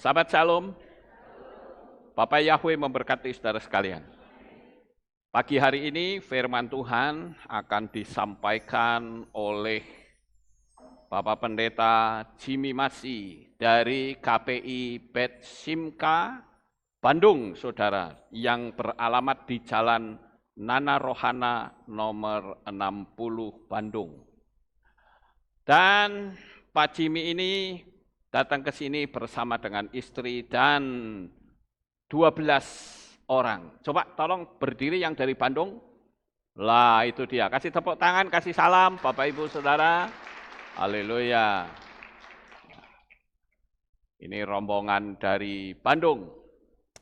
Sahabat Shalom, Bapak Yahweh memberkati saudara sekalian. Pagi hari ini firman Tuhan akan disampaikan oleh Bapak Pendeta Jimmy Masi dari KPI Bet Simka, Bandung, saudara, yang beralamat di Jalan Nana Rohana nomor 60 Bandung. Dan Pak Jimmy ini datang ke sini bersama dengan istri dan 12 orang. Coba tolong berdiri yang dari Bandung. Lah itu dia, kasih tepuk tangan, kasih salam Bapak Ibu Saudara. Haleluya. Ini rombongan dari Bandung.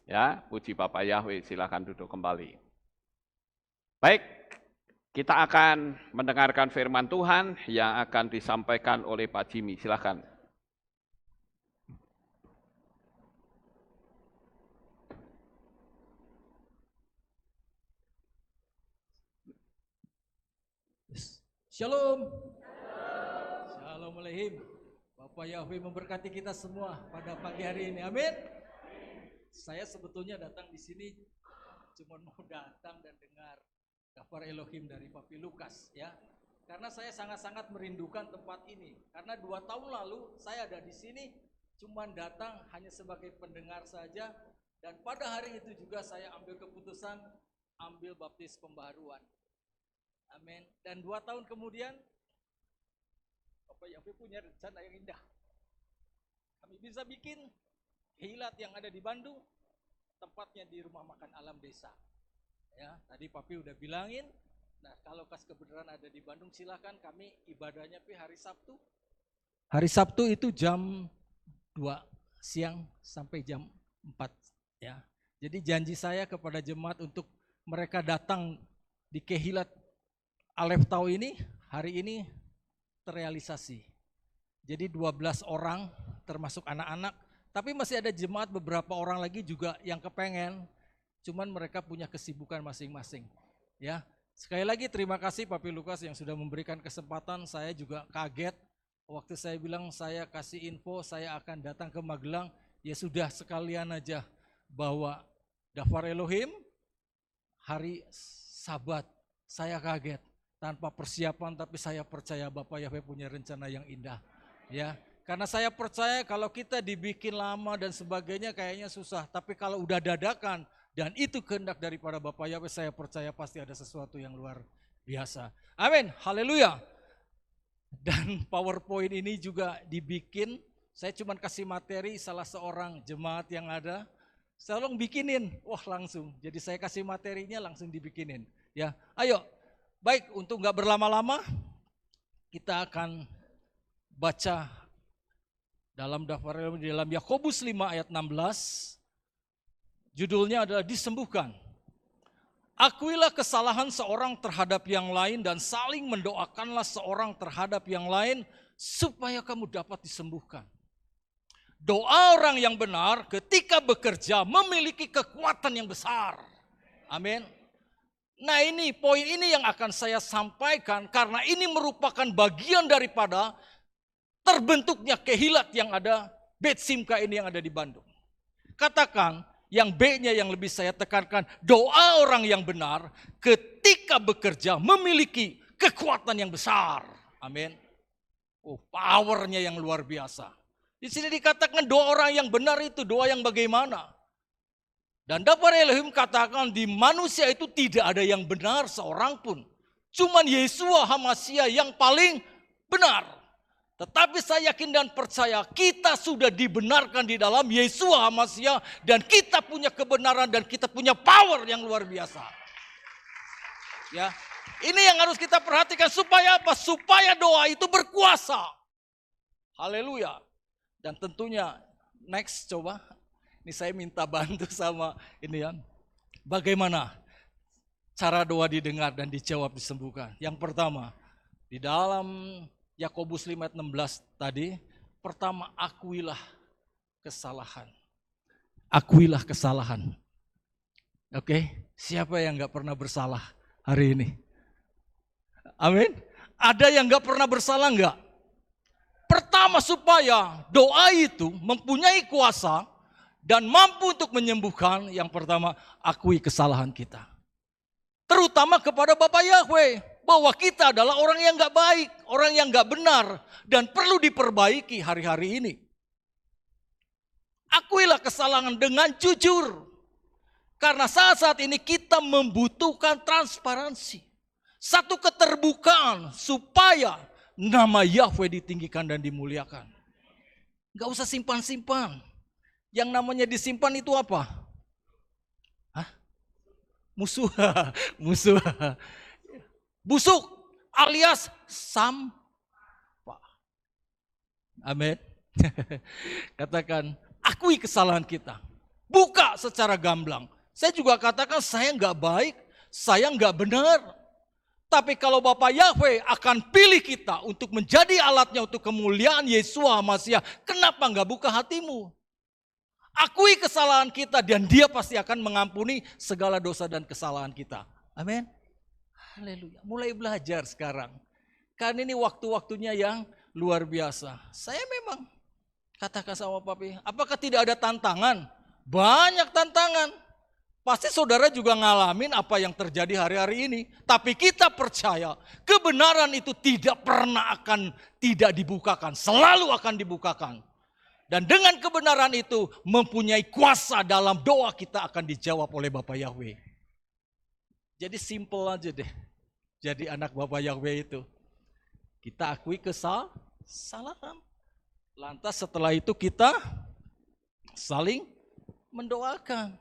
Ya, puji Bapak Yahweh, silakan duduk kembali. Baik, kita akan mendengarkan firman Tuhan yang akan disampaikan oleh Pak Jimmy. Silakan. Shalom. Shalom Alehim. Bapak Yahweh memberkati kita semua pada pagi hari ini. Amin. Saya sebetulnya datang di sini cuma mau datang dan dengar Daftar Elohim dari Papi Lukas ya. Karena saya sangat-sangat merindukan tempat ini. Karena 2 tahun lalu saya ada di sini cuma datang hanya sebagai pendengar saja, dan pada hari itu juga saya ambil keputusan ambil baptis pembaharuan. Amin. Dan 2 tahun kemudian, Bapak Yahweh punya rencana yang indah. Kami bisa bikin Kehilat yang ada di Bandung, tempatnya di rumah makan alam desa. Ya, tadi Papi udah bilangin. Nah, kalau kas kebenaran ada di Bandung, silakan. Kami ibadahnya hari Sabtu. Hari Sabtu itu jam 2 siang sampai jam 4. Ya. Jadi janji saya kepada jemaat untuk mereka datang di Kehilat Alef Tau ini, hari ini terrealisasi. Jadi 12 orang termasuk anak-anak, tapi masih ada jemaat beberapa orang lagi juga yang kepengen, cuman mereka punya kesibukan masing-masing. Ya, sekali lagi terima kasih Papi Lukas yang sudah memberikan kesempatan. Saya juga kaget waktu saya bilang saya kasih info saya akan datang ke Magelang, ya sudah sekalian aja bahwa Daftar Elohim hari Sabat. Saya kaget. Tanpa persiapan, tapi saya percaya Bapak Yahweh punya rencana yang indah. Ya, karena saya percaya kalau kita dibikin lama dan sebagainya kayaknya susah. Tapi kalau udah dadakan dan itu kehendak daripada Bapak Yahweh, saya percaya pasti ada sesuatu yang luar biasa. Amin, haleluya. Dan PowerPoint ini juga dibikin, saya cuma kasih materi salah seorang jemaat yang ada. Tolong bikinin, wah langsung. Jadi saya kasih materinya langsung dibikinin. Ya, ayo. Baik, untuk nggak berlama-lama, kita akan baca dalam daftar di dalam Yakobus 5 ayat 16. Judulnya adalah disembuhkan. Akuilah kesalahan seorang terhadap yang lain dan saling mendoakanlah seorang terhadap yang lain supaya kamu dapat disembuhkan. Doa orang yang benar ketika bekerja memiliki kekuatan yang besar. Amin. Nah ini poin ini yang akan saya sampaikan karena ini merupakan bagian daripada terbentuknya Kehilat yang ada Bet Simka ini yang ada di Bandung. Katakan yang B-nya yang lebih saya tekankan, doa orang yang benar ketika bekerja memiliki kekuatan yang besar. Amin. Oh, powernya yang luar biasa. Di sini dikatakan doa orang yang benar itu doa yang bagaimana? Dan Daftar Elohim katakan di manusia itu tidak ada yang benar seorang pun. Cuman Yeshua HaMashiach yang paling benar. Tetapi saya yakin dan percaya kita sudah dibenarkan di dalam Yeshua HaMashiach. Dan kita punya kebenaran dan kita punya power yang luar biasa. Ya, ini yang harus kita perhatikan supaya apa? Supaya doa itu berkuasa. Haleluya. Dan tentunya next coba. Ini saya minta bantu sama ini ya. Bagaimana cara doa didengar dan dijawab disembuhkan? Yang pertama, di dalam Yakobus 5 ayat 16 tadi, pertama akuilah kesalahan. Akuilah kesalahan. Oke, siapa yang gak pernah bersalah hari ini? Amin. Ada yang gak pernah bersalah enggak? pertama supaya doa itu mempunyai kuasa dan mampu untuk menyembuhkan, yang pertama, akui kesalahan kita. Terutama kepada Bapa Yahweh, bahwa kita adalah orang yang gak baik, orang yang gak benar, dan perlu diperbaiki hari-hari ini. Akuilah kesalahan dengan jujur, karena saat-saat ini kita membutuhkan transparansi, satu keterbukaan supaya nama Yahweh ditinggikan dan dimuliakan. Gak usah simpan-simpan. Yang namanya disimpan itu apa? Musuh. Busuk alias sampah. Amin. Katakan, akui kesalahan kita. Buka secara gamblang. Saya juga katakan saya nggak baik, saya nggak benar. Tapi kalau Bapa Yahweh akan pilih kita untuk menjadi alatnya untuk kemuliaan Yeshua HaMashiach, kenapa nggak buka hatimu? Akui kesalahan kita dan Dia pasti akan mengampuni segala dosa dan kesalahan kita. Amin. Haleluya. Mulai belajar sekarang. Karena ini waktu-waktunya yang luar biasa. Saya memang katakan sama Papi, apakah tidak ada tantangan? Banyak tantangan. Pasti saudara juga ngalamin apa yang terjadi hari-hari ini. Tapi kita percaya kebenaran itu tidak pernah akan tidak dibukakan. Selalu akan dibukakan. Dan dengan kebenaran itu mempunyai kuasa dalam doa kita akan dijawab oleh Bapa Yahweh. Jadi simple aja deh. Jadi anak Bapa Yahweh itu. Kita akui kesalahan. Lantas setelah itu kita saling mendoakan.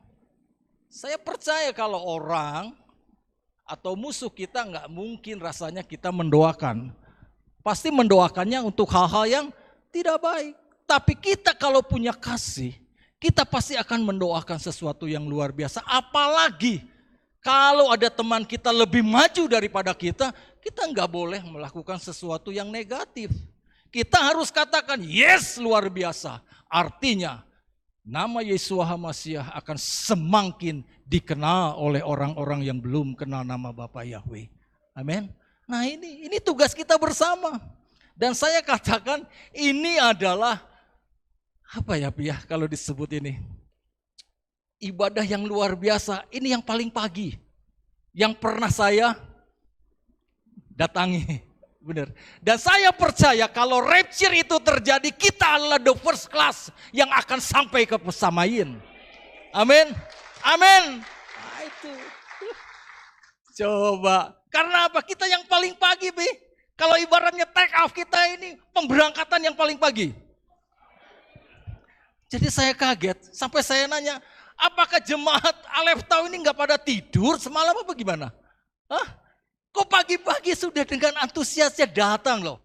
Saya percaya kalau orang atau musuh kita nggak mungkin rasanya kita mendoakan. Pasti mendoakannya untuk hal-hal yang tidak baik. Tapi kita kalau punya kasih, kita pasti akan mendoakan sesuatu yang luar biasa. Apalagi kalau ada teman kita lebih maju daripada kita nggak boleh melakukan sesuatu yang negatif. Kita harus katakan, yes, luar biasa. Artinya, nama Yeshua HaMashiach akan semakin dikenal oleh orang-orang yang belum kenal nama Bapa Yahweh. Amin. Nah ini tugas kita bersama. Dan saya katakan ini adalah apa ya kalau disebut ini? Ibadah yang luar biasa. Ini yang paling pagi. Yang pernah saya datangi. Benar. Dan saya percaya kalau rapture itu terjadi, kita adalah the first class yang akan sampai ke Pesamain. Amin. Amin. Nah, itu. Coba. Karena apa? Kita yang paling pagi, Bi. Kalau ibaratnya take off kita ini pemberangkatan yang paling pagi. Jadi saya kaget, sampai saya nanya, apakah jemaat Aleph Tau ini nggak pada tidur semalam apa gimana? Hah? Kok pagi-pagi sudah dengan antusiasnya datang loh?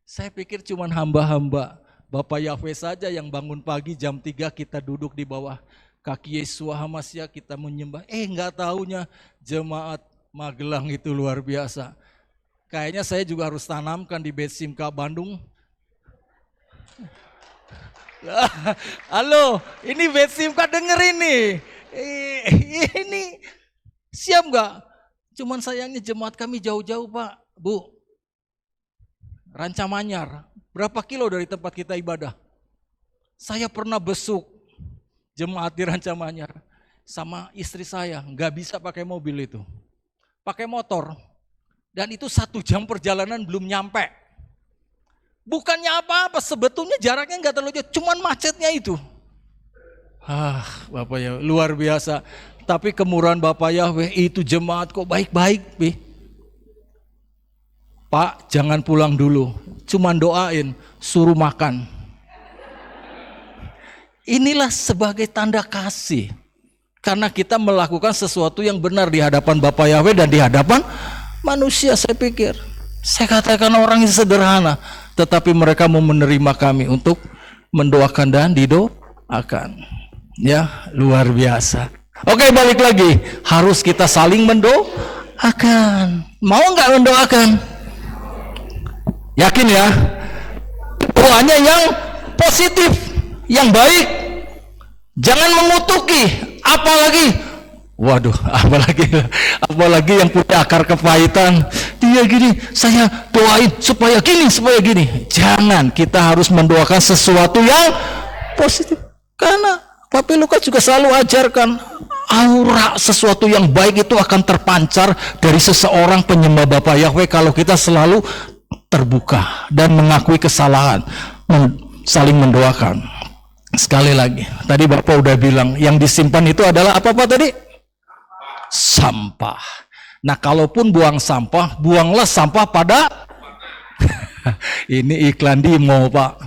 Saya pikir cuma hamba-hamba Bapa Yahweh saja yang bangun pagi jam 3 kita duduk di bawah kaki Yeshua HaMashiach kita menyembah. Nggak taunya jemaat Magelang itu luar biasa. Kayaknya saya juga harus tanamkan di Bet Simka Bandung. Halo, ini Bet Simka denger ini. Ini siap nggak? Cuman sayangnya jemaat kami jauh-jauh Pak, Bu. Rancamanyar, berapa kilo dari tempat kita ibadah? Saya pernah besuk jemaat di Rancamanyar sama istri saya, nggak bisa pakai mobil itu, pakai motor. Dan itu 1 jam perjalanan belum nyampe. Bukannya apa-apa, sebetulnya jaraknya nggak terlalu jauh, cuman macetnya itu. Bapak ya luar biasa. Tapi kemurahan Bapak Yahweh itu jemaat kok baik-baik, Bi. Pak, jangan pulang dulu. Cuman doain, suruh makan. Inilah sebagai tanda kasih. Karena kita melakukan sesuatu yang benar di hadapan Bapak Yahweh dan di hadapan manusia, saya pikir. Saya katakan orang yang sederhana, tetapi mereka mau menerima kami untuk mendoakan dan didoakan. Ya, luar biasa. Oke, balik lagi. Harus kita saling mendoakan. Mau nggak mendoakan? Yakin ya? Doanya yang positif, yang baik. Jangan mengutuki, apalagi yang punya akar kepahitan. dia gini, saya doain supaya gini. Jangan, kita harus mendoakan sesuatu yang positif. Karena Bapak Lukas juga selalu ajarkan, aura sesuatu yang baik itu akan terpancar dari seseorang penyembah Bapa Yahweh kalau kita selalu terbuka dan mengakui kesalahan, saling mendoakan. Sekali lagi, tadi Bapak udah bilang, yang disimpan itu adalah apa Pak tadi? Sampah. Nah, kalaupun buang sampah, buanglah sampah pada ini iklan Dimo, Pak.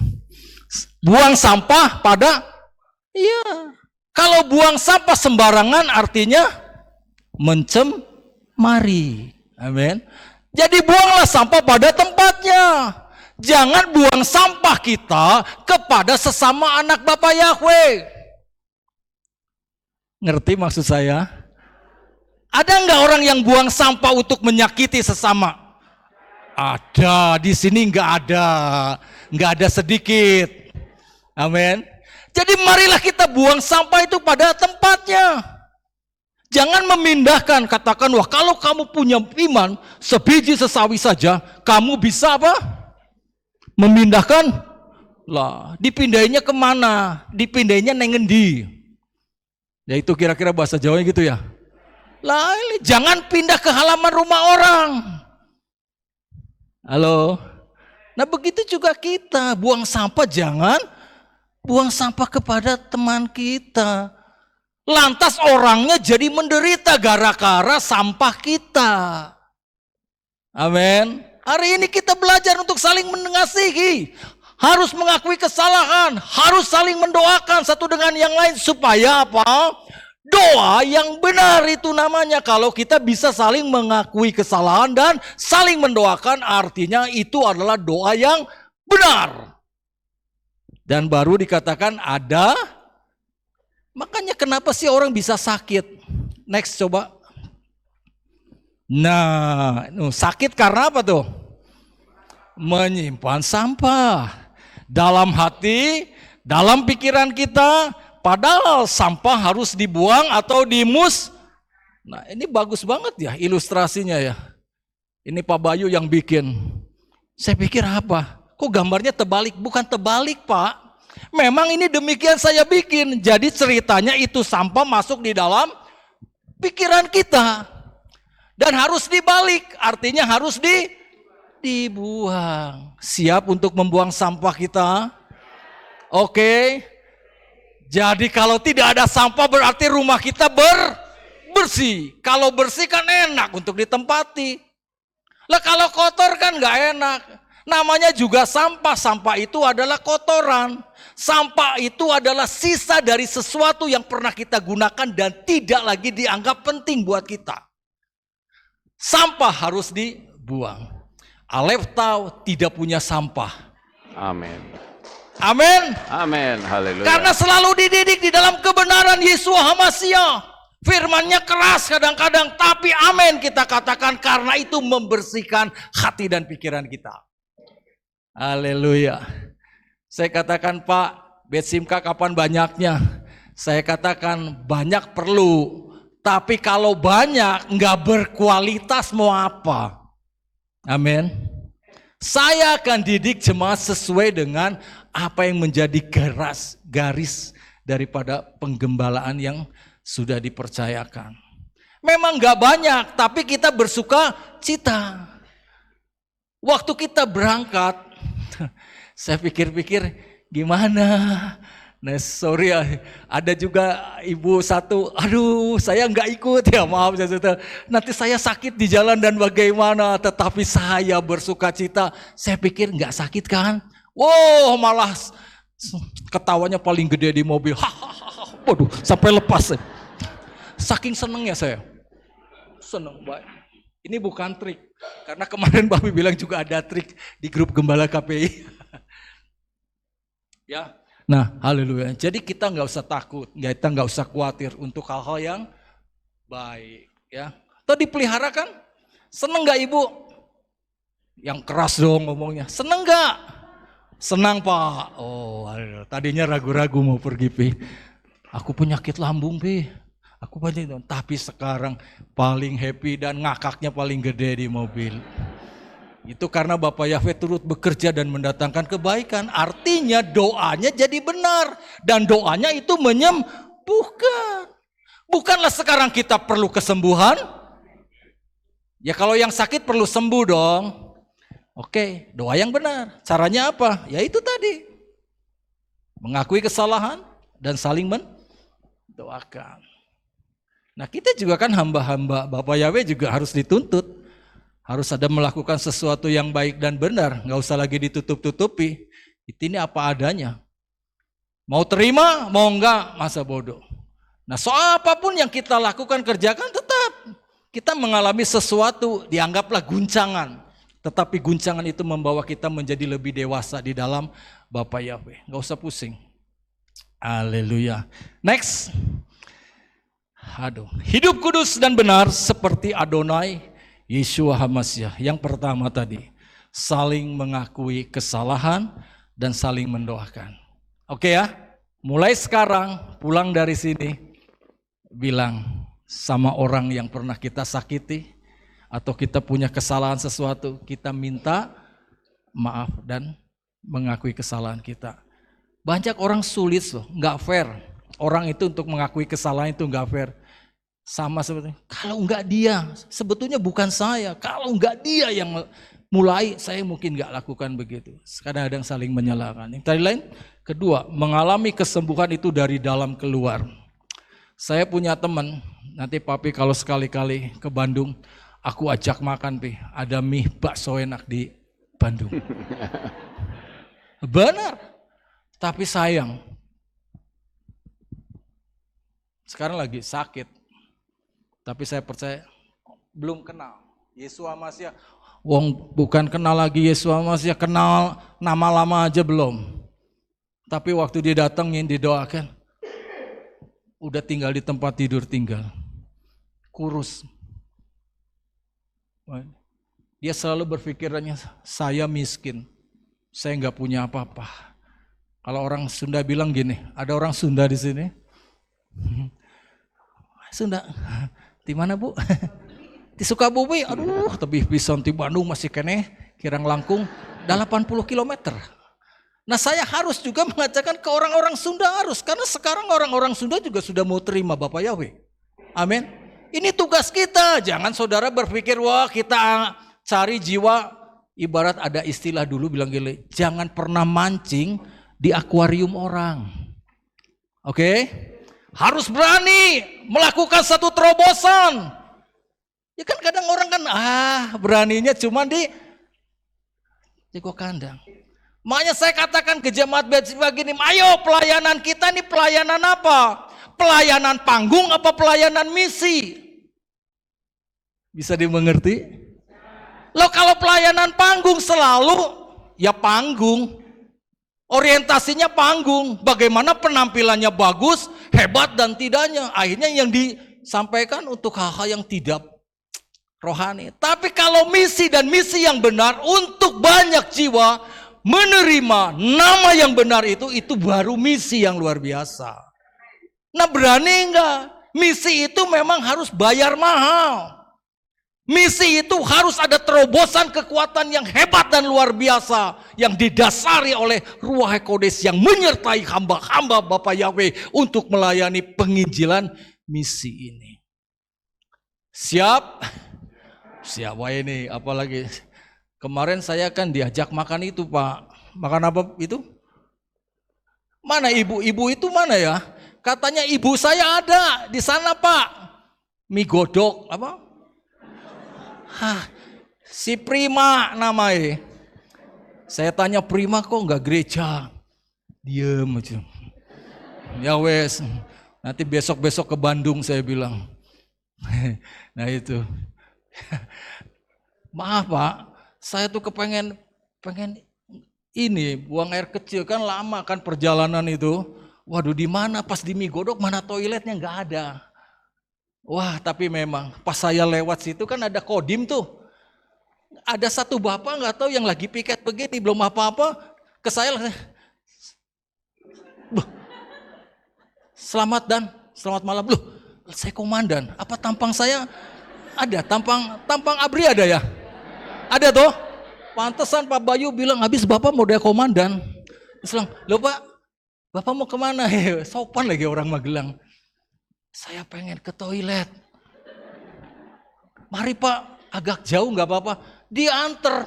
Buang sampah pada iya. Kalau buang sampah sembarangan artinya mencemari. Amin. Jadi buanglah sampah pada tempatnya. Jangan buang sampah kita kepada sesama anak Bapa Yahweh. Ngerti maksud saya? Ada nggak orang yang buang sampah untuk menyakiti sesama? Ada, di sini nggak ada sedikit. Amin. Jadi marilah kita buang sampah itu pada tempatnya. Jangan memindahkan, katakan, wah kalau kamu punya iman sebiji sesawi saja, kamu bisa apa? Memindahkan? Lah, dipindahinnya kemana? Dipindahinnya nengendi. Ya itu kira-kira bahasa Jawanya gitu ya. Lah, jangan pindah ke halaman rumah orang. Halo. Nah, begitu juga kita buang sampah, jangan buang sampah kepada teman kita. Lantas orangnya jadi menderita gara-gara sampah kita. Amin. Hari ini kita belajar untuk saling mengasihi. Harus mengakui kesalahan, harus saling mendoakan satu dengan yang lain supaya apa? Doa yang benar itu namanya. Kalau kita bisa saling mengakui kesalahan dan saling mendoakan, artinya itu adalah doa yang benar. Dan baru dikatakan ada. Makanya kenapa sih orang bisa sakit? Next coba. Nah, sakit karena apa tuh? Menyimpan sampah dalam hati, dalam pikiran kita. Padahal sampah harus dibuang atau dimus. Nah, ini bagus banget ya ilustrasinya ya. Ini Pak Bayu yang bikin. Saya pikir apa? Kok gambarnya terbalik? Bukan terbalik, Pak. Memang ini demikian saya bikin. Jadi ceritanya itu sampah masuk di dalam pikiran kita. Dan harus dibalik, artinya harus dibuang. Siap untuk membuang sampah kita? Oke. Jadi kalau tidak ada sampah berarti rumah kita bersih. Kalau bersih kan enak untuk ditempati. Lah kalau kotor kan nggak enak. Namanya juga sampah. Sampah itu adalah kotoran. Sampah itu adalah sisa dari sesuatu yang pernah kita gunakan dan tidak lagi dianggap penting buat kita. Sampah harus dibuang. Alef tahu tidak punya sampah. Amin. Amin. Amin. Haleluya. Karena selalu dididik di dalam kebenaran Yesus Hamasiah. Firman-Nya keras kadang-kadang, tapi amin kita katakan karena itu membersihkan hati dan pikiran kita. Haleluya. Saya katakan, Pak, Betsimka kapan banyaknya? Saya katakan banyak perlu, tapi kalau banyak nggak berkualitas mau apa? Amin. Saya akan didik jemaat sesuai dengan apa yang menjadi garis daripada penggembalaan yang sudah dipercayakan. Memang gak banyak, tapi kita bersuka cita. Waktu kita berangkat, saya pikir-pikir gimana. Nah sorry ya, ada juga ibu satu, aduh saya nggak ikut ya maaf saya, nanti saya sakit di jalan dan bagaimana, tetapi saya bersuka cita. Saya pikir nggak sakit kan? Wow malah ketawanya paling gede di mobil, waduh sampai lepas. Saking senengnya saya, seneng baik. Ini bukan trik, karena kemarin Bapak bilang juga ada trik di grup Gembala KPI. Ya. Nah, haleluya. Jadi kita nggak usah takut, kita nggak usah khawatir untuk hal-hal yang baik, ya. Atau dipelihara kan? Seneng nggak ibu? Yang keras dong ngomongnya. Seneng nggak? Senang Pak. Oh, haleluya. Tadinya ragu-ragu mau pergi Pi. Aku penyakit lambung Pi. Aku banyak itu. Tapi sekarang paling happy dan ngakaknya paling gede di mobil. Itu karena Bapak Yahweh turut bekerja dan mendatangkan kebaikan. Artinya doanya jadi benar. Dan doanya itu menyembuhkan. Bukanlah sekarang kita perlu kesembuhan. Ya kalau yang sakit perlu sembuh dong. Oke, doa yang benar. Caranya apa? Ya itu tadi. Mengakui kesalahan dan saling mendoakan. Nah kita juga kan hamba-hamba. Bapak Yahweh juga harus dituntut. Harus ada melakukan sesuatu yang baik dan benar. Nggak usah lagi ditutup-tutupi. Ini apa adanya. Mau terima, mau enggak, masa bodoh. Nah soal apapun yang kita lakukan, kerjakan, tetap kita mengalami sesuatu, dianggaplah guncangan. Tetapi guncangan itu membawa kita menjadi lebih dewasa di dalam Bapak Yahweh. Nggak usah pusing. Haleluya. Next. Hidup kudus dan benar seperti Adonai Yeshua HaMashiach. Yang pertama tadi, saling mengakui kesalahan dan saling mendoakan. Oke ya, mulai sekarang pulang dari sini, bilang sama orang yang pernah kita sakiti, atau kita punya kesalahan sesuatu, kita minta maaf dan mengakui kesalahan kita. Banyak orang sulit loh, nggak fair. Orang itu untuk mengakui kesalahan itu nggak fair. Sama seperti, kalau enggak dia, sebetulnya bukan saya. Kalau enggak dia yang mulai, saya mungkin enggak lakukan begitu. Kadang-kadang saling menyalahkan. Yang tadi lain, kedua, mengalami kesembuhan itu dari dalam keluar. Saya punya teman, nanti papi kalau sekali-kali ke Bandung, aku ajak makan pi, ada mie bakso enak di Bandung. Benar, tapi sayang. Sekarang lagi sakit. Tapi saya percaya belum kenal Yesus HaMashiach. Wong bukan kenal lagi Yesus HaMashiach, kenal nama lama aja belum. Tapi waktu dia datangin didoakan, udah tinggal di tempat tidur tinggal, kurus. Dia selalu berpikirannya saya miskin, saya nggak punya apa-apa. Kalau orang Sunda bilang gini, ada orang Sunda di sini. Sunda. Di mana Bu? Di Sukabumi. Aduh, tapi bisa di Bandung masih kene, Kirang Langkung 80 km. Nah saya harus juga mengatakan ke orang-orang Sunda harus. Karena sekarang orang-orang Sunda juga sudah mau terima Bapak Yahweh. Amin. Ini tugas kita. Jangan saudara berpikir wah kita cari jiwa. Ibarat ada istilah dulu bilang gini, jangan pernah mancing di akuarium orang. Oke? Harus berani melakukan satu terobosan. Ya kan kadang orang kan beraninya cuma di jago kandang. Makanya saya katakan ke jemaat Betsiba gini, ayo pelayanan kita ini pelayanan apa? Pelayanan panggung apa pelayanan misi? Bisa dimengerti? Loh kalau pelayanan panggung selalu ya panggung. Orientasinya panggung, bagaimana penampilannya bagus, hebat dan tidaknya. Akhirnya yang disampaikan untuk hal-hal yang tidak rohani. Tapi kalau misi dan misi yang benar untuk banyak jiwa menerima nama yang benar itu baru misi yang luar biasa. Nah berani enggak? Misi itu memang harus bayar mahal. Misi itu harus ada terobosan kekuatan yang hebat dan luar biasa yang didasari oleh Ruach HaKodes yang menyertai hamba-hamba Bapak Yahweh untuk melayani penginjilan misi ini. Siap? Siap wah ini apalagi kemarin saya kan diajak makan itu Pak. Makan apa itu? Mana ibu-ibu itu mana ya? Katanya ibu saya ada di sana Pak. Mie godok apa? Si Prima namanya. Saya tanya Prima kok enggak gereja? Diem aja. Ya wes, nanti besok-besok ke Bandung saya bilang. Nah itu. Maaf Pak, saya tuh pengen ini buang air kecil kan lama kan perjalanan itu. Waduh di mana pas di Mie Godok mana toiletnya nggak ada. Wah tapi memang pas saya lewat situ kan ada kodim tuh. Ada satu bapak nggak tahu yang lagi piket begini belum apa-apa ke saya. Selamat malam. Loh Saya komandan. Apa tampang saya ada? Tampang ABRI ada ya? Ada toh? Pantesan Pak Bayu bilang, habis Bapak mau dia komandan. Terus bilang, loh Pak, Bapak mau kemana? Sopan lagi orang Magelang. Saya pengen ke toilet. Mari Pak, agak jauh nggak apa-apa. Diantar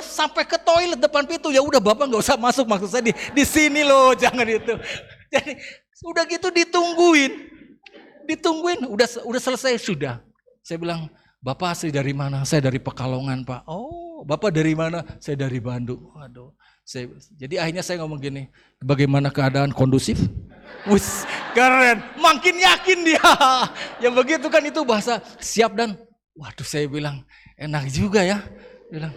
sampai ke toilet depan pintu. Ya udah Bapak nggak usah masuk, maksud saya di sini loh, jangan itu. Jadi udah gitu ditungguin, udah selesai sudah. Saya bilang, Bapak asli dari mana? Saya dari Pekalongan Pak. Oh, Bapak dari mana? Saya dari Bandung. Waduh. Jadi akhirnya saya ngomong gini, bagaimana keadaan kondusif? Wis, keren, makin yakin dia. Yang begitu kan itu bahasa siap dan, waduh saya bilang, enak juga ya. Bilang,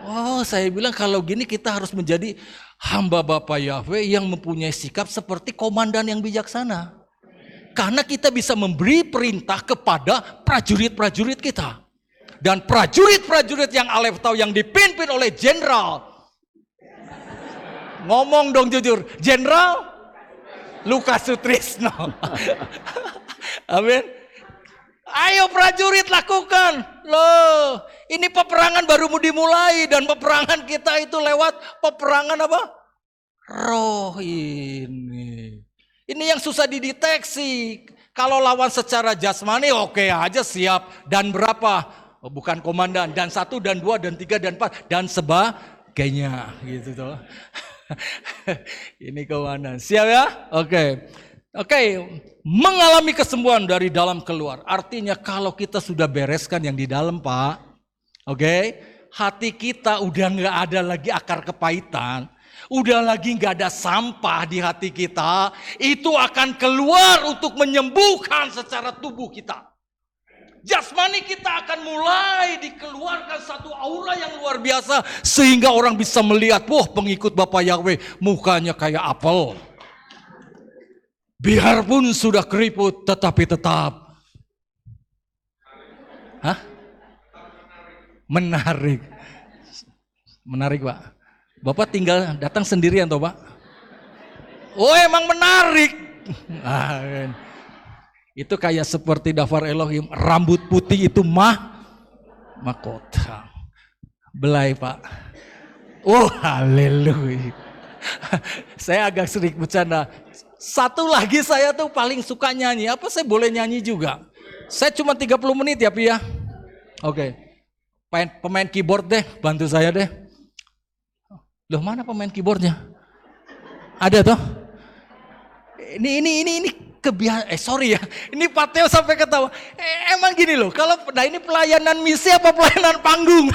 oh saya bilang kalau gini kita harus menjadi hamba Bapa Yahweh yang mempunyai sikap seperti komandan yang bijaksana. Karena kita bisa memberi perintah kepada prajurit-prajurit kita. Dan prajurit-prajurit yang Alef tahu yang dipimpin oleh jenderal. Ngomong dong jujur, Jenderal Lukas Sutrisno. Amin. Ayo prajurit lakukan. Loh, ini peperangan baru mau dimulai dan peperangan kita itu lewat peperangan apa? Roh ini. Ini yang susah dideteksi. Kalau lawan secara jasmani oke aja siap. Dan berapa? Oh, bukan komandan. Dan 1, dan 2, dan 3, dan 4. Dan sebagainya. Gitu tuh. Ini komandan. Siap ya? Oke. Mengalami kesembuhan dari dalam keluar. Artinya kalau kita sudah bereskan yang di dalam Pak. Oke. Hati kita udah gak ada lagi akar kepahitan. Udah lagi gak ada sampah di hati kita. Itu akan keluar untuk menyembuhkan secara tubuh kita. Jasmani kita akan mulai dikeluarkan satu aura yang luar biasa. Sehingga orang bisa melihat, wah pengikut Bapak Yahweh mukanya kayak apel. Biarpun sudah keriput tetapi tetap. Hah? Menarik. Menarik Pak. Bapak tinggal datang sendirian toh Pak? Oh emang menarik. Itu kayak seperti Dafar Elohim, rambut putih itu mahkota. Belai Pak. Oh haleluya. Saya agak sedikit bercanda. Satu lagi saya tuh paling suka nyanyi. Apa saya boleh nyanyi juga? Saya cuma 30 menit ya Pi ya. Oke. Pemain keyboard deh, bantu saya deh. Loh mana pemain keyboardnya? Ada toh? Ini sorry ya. Ini Pak Teo sampai ketawa. Emang gini loh, kalau ini pelayanan misi apa pelayanan panggung?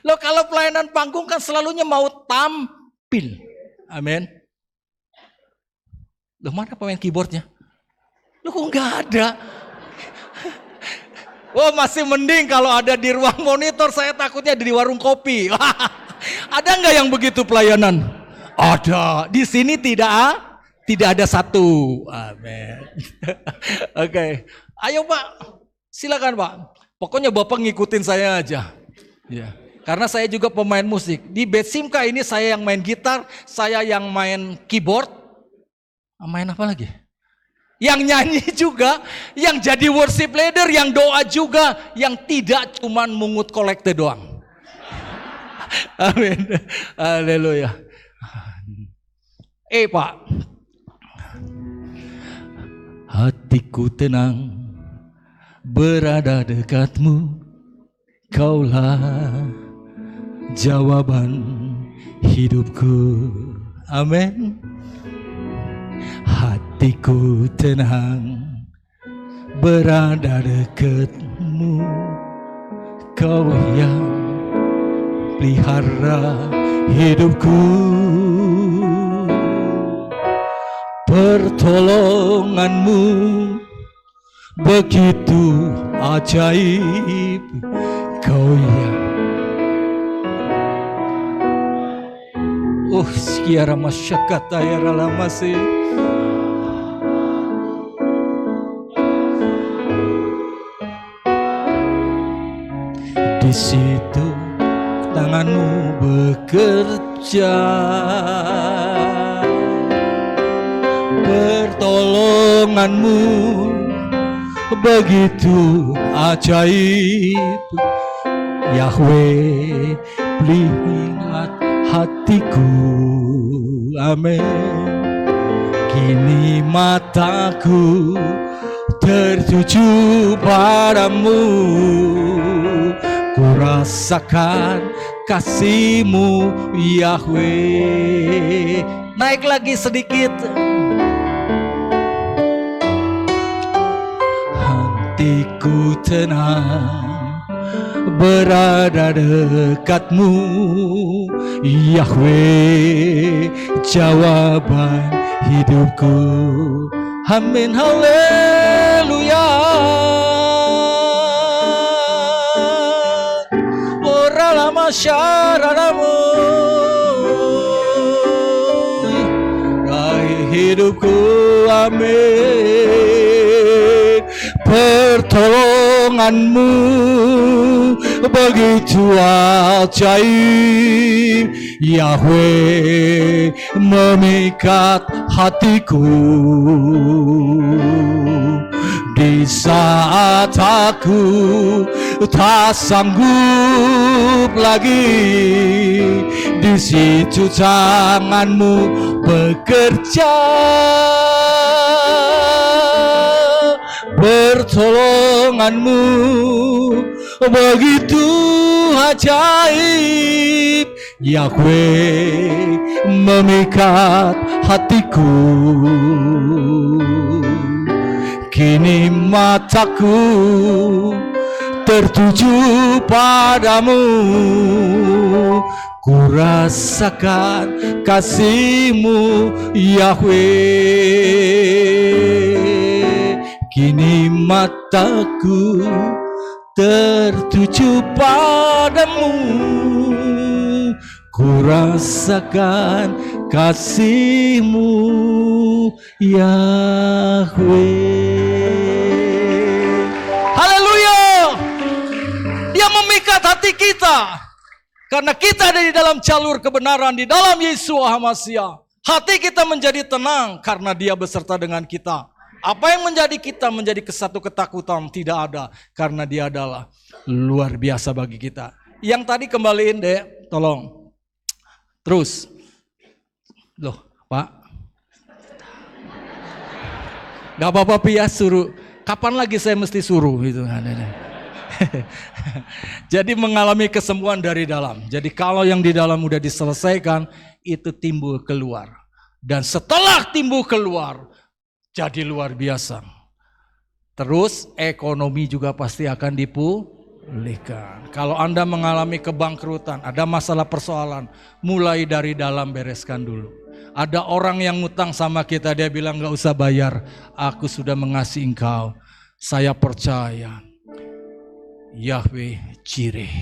Loh kalau pelayanan panggung kan selalunya mau tampil. Amin. Loh mana pemain keyboardnya? Loh kok nggak ada? Oh masih mending kalau ada di ruang monitor, saya takutnya di warung kopi. Ada nggak yang begitu pelayanan? Ada. Di sini tidak ada satu. Amin. Oke. Ayo Pak, silakan Pak. Pokoknya Bapak ngikutin saya aja. Ya. Karena saya juga pemain musik. Di Betsimka ini saya yang main gitar, saya yang main keyboard. Main apa lagi? Yang nyanyi juga, yang jadi worship leader, yang doa juga, yang tidak cuman mungut kolekte doang. Amin. Haleluya. Pak. Hatiku tenang berada dekatmu. Kaulah jawaban hidupku. Amin. Hatiku tenang berada dekatmu. Kau yang pelihara hidupku. Pertolonganmu begitu ajaib. Kau yang sekiara masyarakat ya masih. Di situ tanganmu bekerja, pertolonganmu begitu ajaib. Yahweh, lihat hatiku. Amin. Kini mataku tertuju padamu, ku rasakan kasih-Mu Yahweh. Naik lagi sedikit. Hatiku tenang berada dekat-Mu Yahweh, jawaban hidupku. Amin, haleluya. Ora lama syaradamu hidupku, amin. Pertolonganmu begitu ajaib, Yahweh, memikat hatiku. Di saat aku tak sanggup lagi, di situ tangan-Mu bekerja. Pertolongan-Mu begitu ajaib, Yahweh, memikat hatiku. Kini mataku tertuju padamu, ku rasakan kasih-Mu Yahweh. Kini mataku tertuju padamu, ku rasakan kasih-Mu Yahweh. Haleluya. Dia memikat hati kita karena kita ada di dalam jalur kebenaran, di dalam Yeshua HaMashiach. Hati kita menjadi tenang karena Dia beserta dengan kita. Apa yang menjadi kita menjadi kesatu ketakutan tidak ada, karena Dia adalah luar biasa bagi kita. Yang tadi kembaliin deh, tolong. Terus. Loh, Pak. Gak apa-apa Pi ya, suruh. Kapan lagi saya mesti suruh gitu. Jadi mengalami kesembuhan dari dalam. Jadi kalau yang di dalam udah diselesaikan, itu timbul keluar. Dan setelah timbul keluar, jadi luar biasa. Terus ekonomi juga pasti akan dipulihkan. Kalau Anda mengalami kebangkrutan, ada masalah persoalan, mulai dari dalam bereskan dulu. Ada orang yang ngutang sama kita, dia bilang gak usah bayar, aku sudah mengasihi engkau. Saya percaya Yahweh Jireh,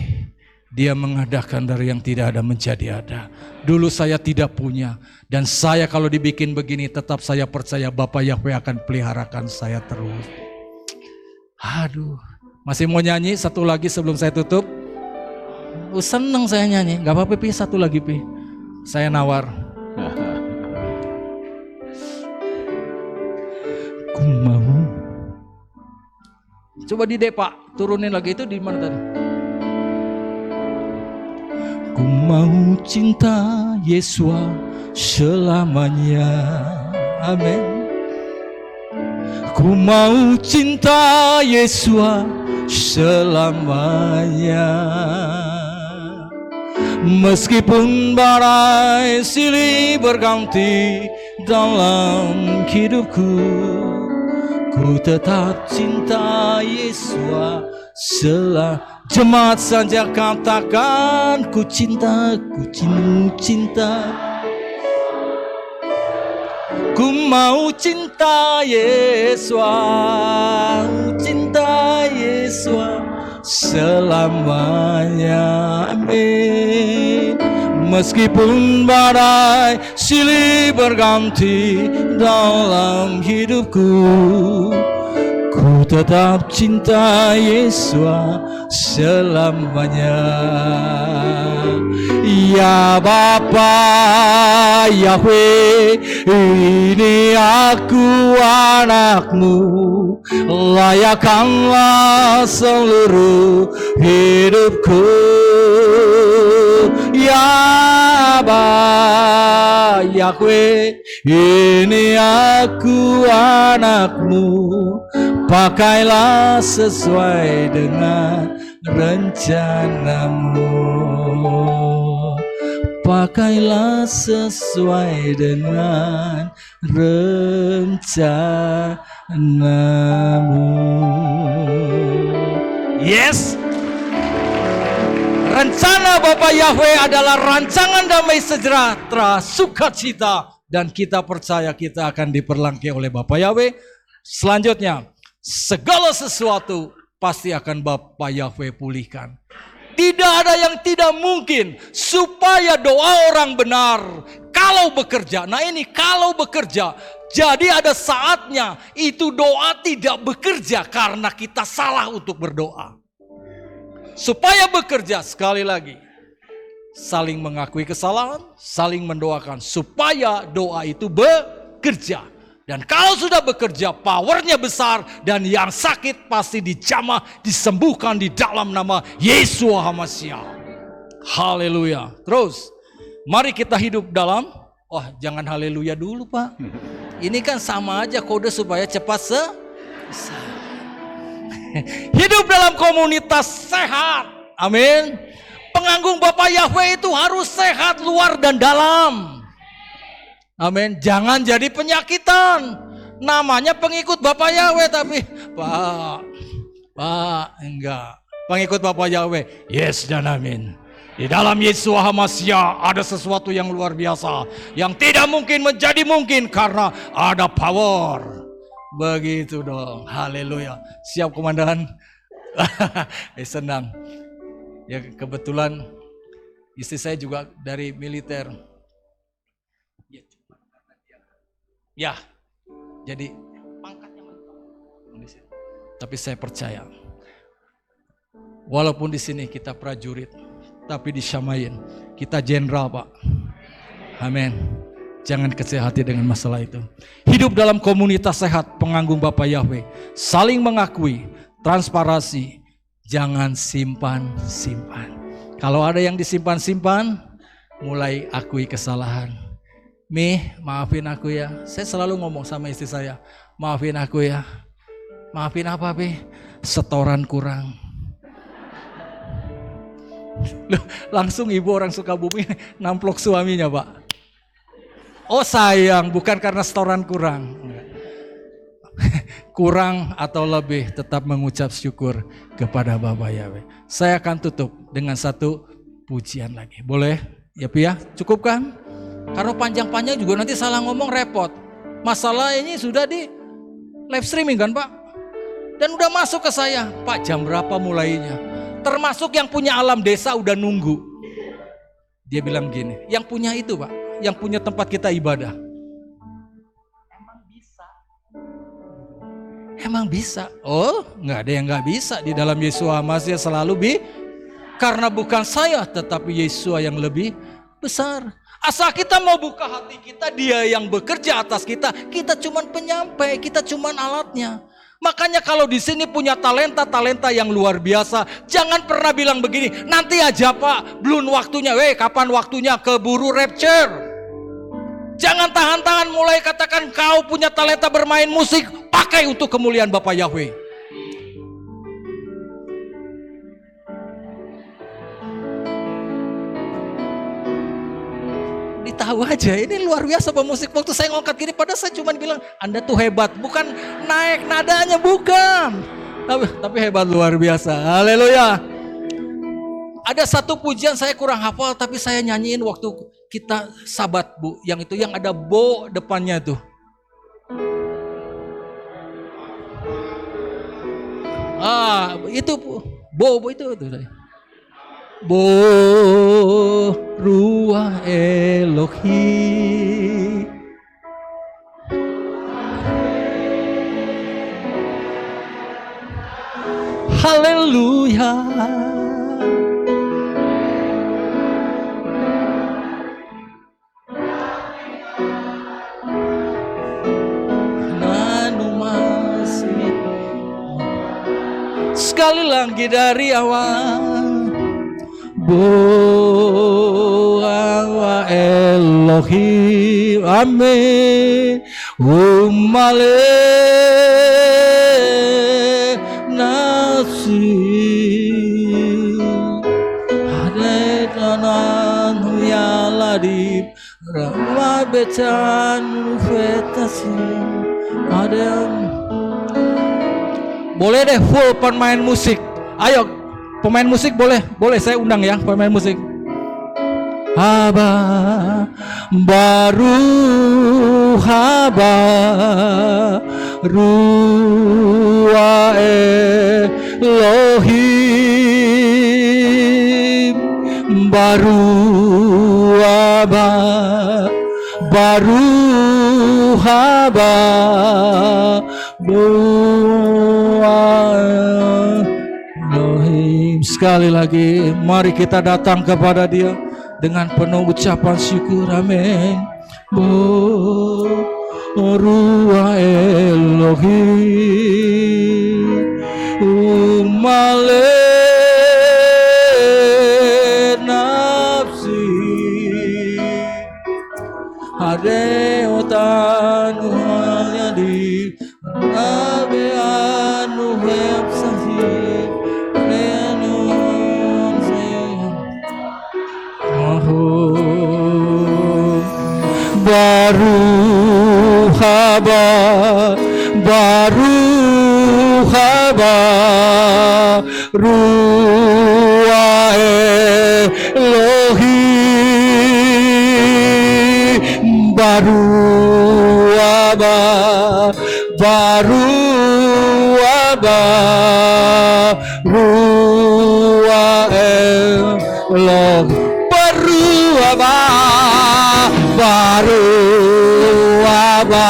Dia mengadakan dari yang tidak ada menjadi ada. Dulu saya tidak punya, dan saya kalau dibikin begini tetap saya percaya Bapak Yahweh akan peliharakan saya terus. Aduh, masih mau nyanyi satu lagi sebelum saya tutup? Seneng saya nyanyi, gak apa-apa Pi, satu lagi Pi. Saya nawar. Ku mau. Coba di Pak, turunin lagi, itu di mana tadi? Ku mau cinta Yeshua selamanya. Amin. Ku mau cinta Yeshua selamanya. Meskipun badai silih berganti dalam hidupku, ku tetap cinta Yeshua selamanya. Jemaat saja katakan, ku cinta, ku cinta. Ku mau cinta Yeshua, cinta Yeshua selamanya. Amin. Meskipun badai silih berganti dalam hidupku, ku tetap cinta Yeshua selamanya. Ya Bapa Yahweh, ini aku anakmu, layakkanlah seluruh hidupku. Ya Bapa Yahweh, ini aku anakmu, pakailah sesuai dengan rencanamu. Pakailah sesuai dengan rencanamu. Yes. Rencana Bapa Yahweh adalah rancangan damai sejahtera, sukacita, dan kita percaya kita akan diperlengkapi oleh Bapa Yahweh. Selanjutnya, segala sesuatu pasti akan Bapa Yahweh pulihkan. Tidak ada yang tidak mungkin supaya doa orang benar kalau bekerja. Nah ini kalau bekerja, jadi ada saatnya itu doa tidak bekerja karena kita salah untuk berdoa. Supaya bekerja, sekali lagi, saling mengakui kesalahan, saling mendoakan supaya doa itu bekerja. Dan kalau sudah bekerja, powernya besar, dan yang sakit pasti dijamah, disembuhkan di dalam nama Yesus HaMasiah. Haleluya. Terus, mari kita hidup dalam, jangan haleluya dulu Pak. Ini kan sama aja kode supaya cepat selesai. Hidup dalam komunitas sehat. Amin. Penganggung Bapa Yahweh itu harus sehat luar dan dalam. Amin. Jangan jadi penyakitan. Namanya pengikut Bapa Yahweh tapi Pak, enggak. Pengikut Bapa Yahweh, yes dan amin. Di dalam Yesus HaMasiah ada sesuatu yang luar biasa, yang tidak mungkin menjadi mungkin karena ada power. Begitu dong. Haleluya. Siap komandan? Senang. Ya kebetulan istri saya juga dari militer. Ya, jadi pangkatnya mantap. Tapi saya percaya, walaupun di sini kita prajurit, tapi di Syamain kita jenderal Pak. Amin. Jangan kecil hati dengan masalah itu. Hidup dalam komunitas sehat, penganggung Bapa Yahweh, saling mengakui, transparansi, jangan simpan-simpan. Kalau ada yang disimpan-simpan, mulai akui kesalahan. Maafin aku ya. Saya selalu ngomong sama istri saya, maafin aku ya. Maafin apa setoran kurang. Langsung ibu orang Sukabumi namplok suaminya Pak. Oh sayang, bukan karena setoran kurang. Kurang atau lebih, tetap mengucap syukur kepada Bapa Yahweh. Saya akan tutup dengan satu pujian lagi. Boleh? Ya Pi ya, cukup kan? Karena panjang-panjang juga nanti salah ngomong repot. Masalah ini sudah di live streaming kan Pak? Dan udah masuk ke saya, Pak jam berapa mulainya? Termasuk yang punya alam desa udah nunggu. Dia bilang gini, yang punya itu Pak, yang punya tempat kita ibadah. Emang bisa? Oh, nggak ada yang nggak bisa di dalam Yesus HaMasiah selalu karena bukan saya, tetapi Yesus yang lebih besar. Asal kita mau buka hati kita, Dia yang bekerja atas kita. Kita cuman penyampai, kita cuman alatnya. Makanya kalau di sini punya talenta yang luar biasa, jangan pernah bilang begini, nanti aja Pak, belum waktunya. Kapan waktunya? Keburu rapture. Jangan tahan-tahan mulai katakan kau punya talenta bermain musik, pakai untuk kemuliaan Bapa Yahweh. Ditahu aja, ini luar biasa pemusik. Waktu saya ngangkat gini, padahal saya cuma bilang Anda tuh hebat, bukan naik nadanya, bukan. Tapi hebat luar biasa. Haleluya. Ada satu pujian saya kurang hafal, tapi saya nyanyiin waktu kita sabat Bu, yang itu yang ada bo depannya tuh. Itu bo itu tadi. Bo ruah Elohi, haleluya. lagi dari awal. Boa Elohim, amin. Umale nafsi Hade tanan ya ladib Rama becan fetasi Ada. Boleh deh full pemain musik. Ayo pemain musik boleh saya undang ya pemain musik. Haba baru haba ruwa Elohim baru haba baru haba Elohim. Sekali lagi mari kita datang kepada Dia dengan penuh ucapan syukur, amin. Ruah Elohim umale nafsi hade otanu yadi nabe anu heb sahih lenun baru haba ruah Elohim baru haba ruah Elohim baru haba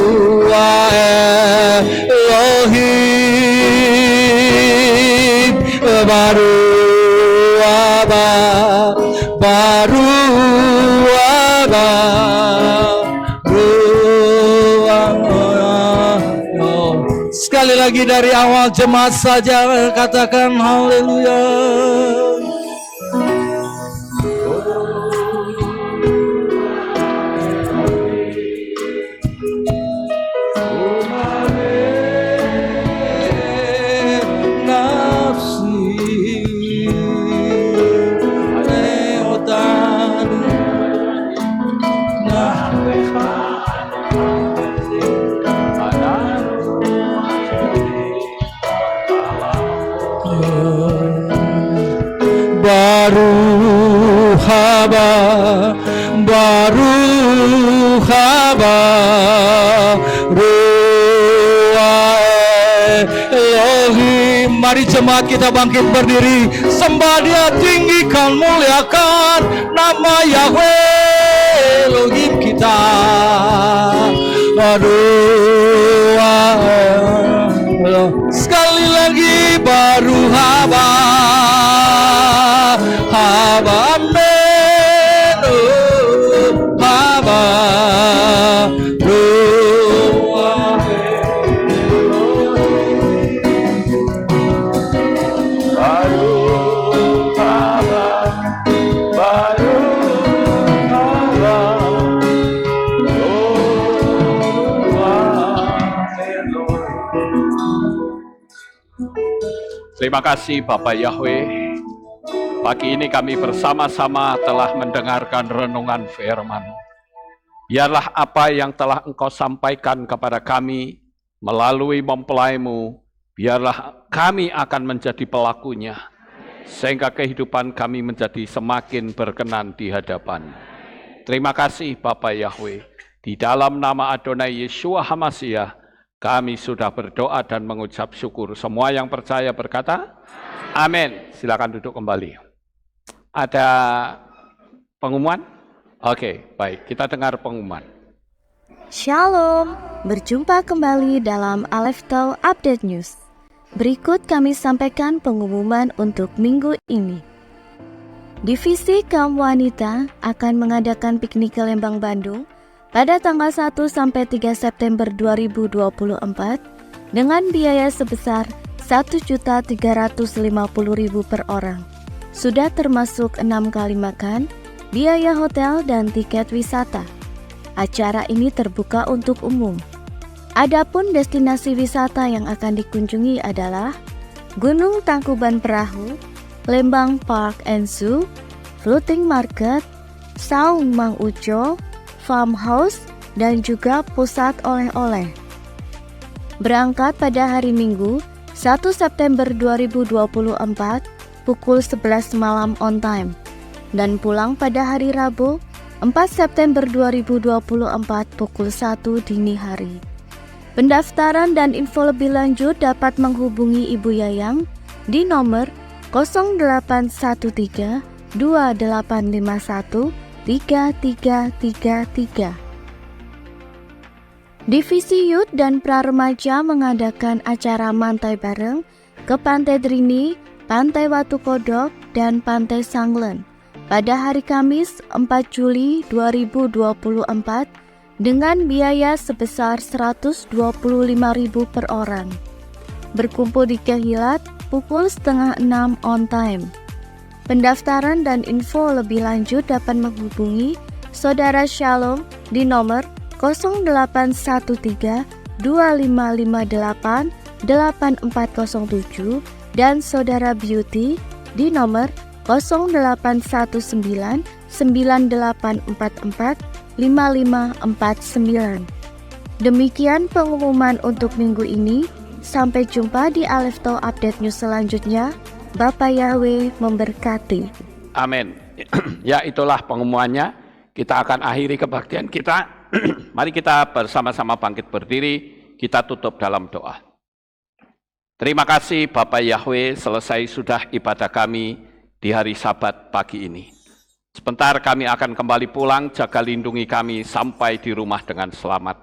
ruah Elohim baru sekali lagi dari awal jemaat saja katakan haleluya. Baru haba ruah Elohim. Mari jemaat kita bangkit berdiri, sembah Dia, tinggikan, muliakan nama Yahweh Elohim kita. Aduh, sekali lagi baru haba amen. Terima kasih Bapak Yahweh. Pagi ini kami bersama-sama telah mendengarkan renungan firman. Biarlah apa yang telah Engkau sampaikan kepada kami melalui mempelai-Mu, biarlah kami akan menjadi pelakunya, sehingga kehidupan kami menjadi semakin berkenan di hadapan. Terima kasih Bapak Yahweh. Di dalam nama Adonai Yeshua HaMashiach, kami sudah berdoa dan mengucap syukur. Semua yang percaya berkata, amin. Silakan duduk kembali. Ada pengumuman? Oke, baik. Kita dengar pengumuman. Shalom, berjumpa kembali dalam Aleph Tau Update News. Berikut kami sampaikan pengumuman untuk minggu ini. Divisi Kaum Wanita akan mengadakan piknik ke Lembang, Bandung pada tanggal 1 sampai 3 September 2024 dengan biaya sebesar Rp1.350.000 per orang. Sudah termasuk 6 kali makan, biaya hotel dan tiket wisata. Acara ini terbuka untuk umum. Adapun destinasi wisata yang akan dikunjungi adalah Gunung Tangkuban Perahu, Lembang Park and Zoo, Floating Market, Saung Mang Uco, Farmhouse, dan juga pusat oleh-oleh. Berangkat pada hari Minggu, 1 September 2024, pukul 11 malam on time, dan pulang pada hari Rabu, 4 September 2024, pukul 1 dini hari. Pendaftaran dan info lebih lanjut dapat menghubungi Ibu Yayang di nomor 0813 2851 3333. Divisi Youth dan Pra-Remaja mengadakan acara mantai bareng ke Pantai Drini, Pantai Watu Kodok, dan Pantai Sanglen pada hari Kamis 4 Juli 2024 dengan biaya sebesar Rp125.000 per orang. Berkumpul di Kehilat pukul 5:30 on time. Pendaftaran dan info lebih lanjut dapat menghubungi Saudara Shalom di nomor 0813 2558 8407 dan Saudara Beauty di nomor 0819 9844 5549. Demikian pengumuman untuk minggu ini. Sampai jumpa di Alefto Update News selanjutnya. Bapak Yahweh memberkati. Amin. Ya, itulah pengumumannya. Kita akan akhiri kebaktian kita. Mari kita bersama-sama bangkit berdiri. Kita tutup dalam doa. Terima kasih Bapak Yahweh, selesai sudah ibadah kami di hari Sabat pagi ini. Sebentar kami akan kembali pulang, jaga lindungi kami sampai di rumah dengan selamat.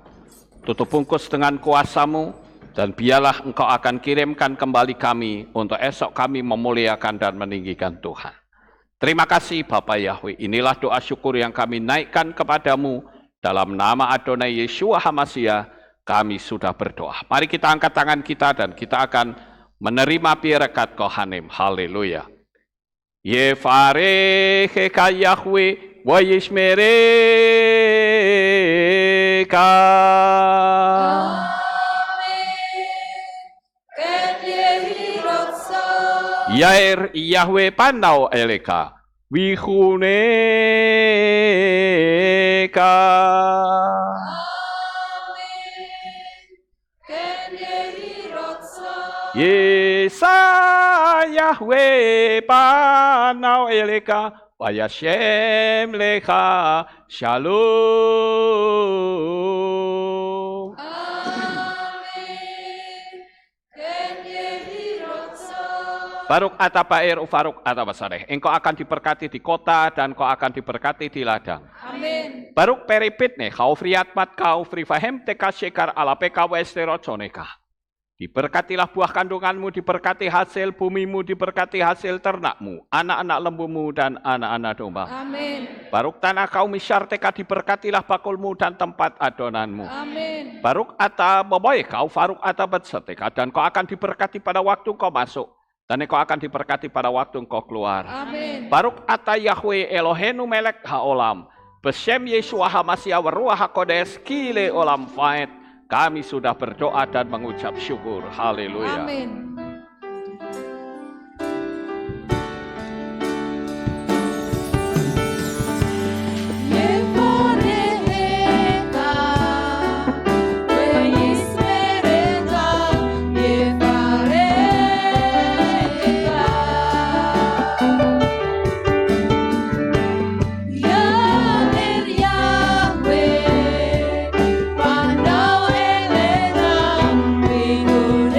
Tutup bungkus dengan kuasa-Mu, dan biarlah Engkau akan kirimkan kembali kami untuk esok kami memuliakan dan meninggikan Tuhan. Terima kasih Bapak Yahweh, inilah doa syukur yang kami naikkan kepadamu, dalam nama Adonai Yeshua HaMashiach, kami sudah berdoa. Mari kita angkat tangan kita dan kita akan menerima berkat Kohanim. Haleluya. Yevarecheka Yahweh wa yishmereka. Yair Yahweh panau eleka wihuneka. Yesa Yahweh panau eleka vayashem lecha shalom. Baruk atapair ufaruk atapasareh. Engkau akan diberkati di kota dan kau akan diberkati di ladang. Amin. Baruk peripit nih, kau friatmat kau frifahem teka shekar alapeka westeroconeka. Diberkatilah buah kandunganmu, diberkati hasil bumimu, diberkati hasil ternakmu, anak-anak lembumu dan anak-anak domba. Amin. Baruk tanah kau misyarteka, diberkatilah bakulmu dan tempat adonanmu. Amin. Baruk ata boboy kau faruk ata betseteka, dan kau akan diberkati pada waktu kau masuk. Dan engkau akan diberkati pada waktu engkau keluar. Amin. Baruk ata Yahweh Elohenu melek haolam. Besem Yeshua HaMashiach waruah hakodes kile olam faet. Kami sudah berdoa dan mengucap syukur. Haleluya. Amin. Pandau elena minggu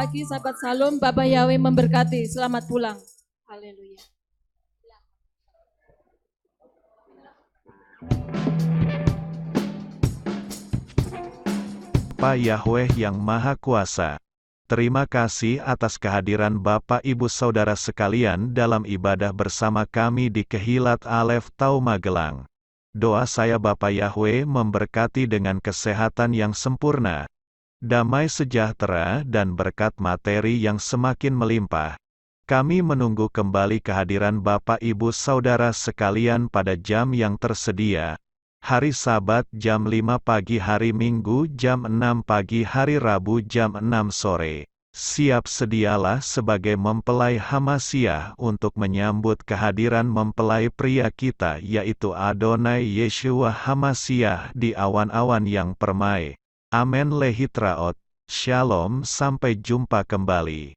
pagi, sahabat Salum. Bapak Yahweh memberkati. Selamat pulang. Haleluya. Bapa Yahweh yang Maha Kuasa, terima kasih atas kehadiran Bapak Ibu Saudara sekalian dalam ibadah bersama kami di Kehilat Alef Tau Magelang. Doa saya Bapak Yahweh memberkati dengan kesehatan yang sempurna, damai sejahtera dan berkat materi yang semakin melimpah. Kami menunggu kembali kehadiran Bapak Ibu Saudara sekalian pada jam yang tersedia. Hari Sabat jam 5 pagi, hari Minggu jam 6 pagi, hari Rabu jam 6 sore. Siap sedialah sebagai mempelai Hamasiah untuk menyambut kehadiran mempelai pria kita yaitu Adonai Yeshua Hamasiah di awan-awan yang permai. Amen lehitraot. Shalom, sampai jumpa kembali.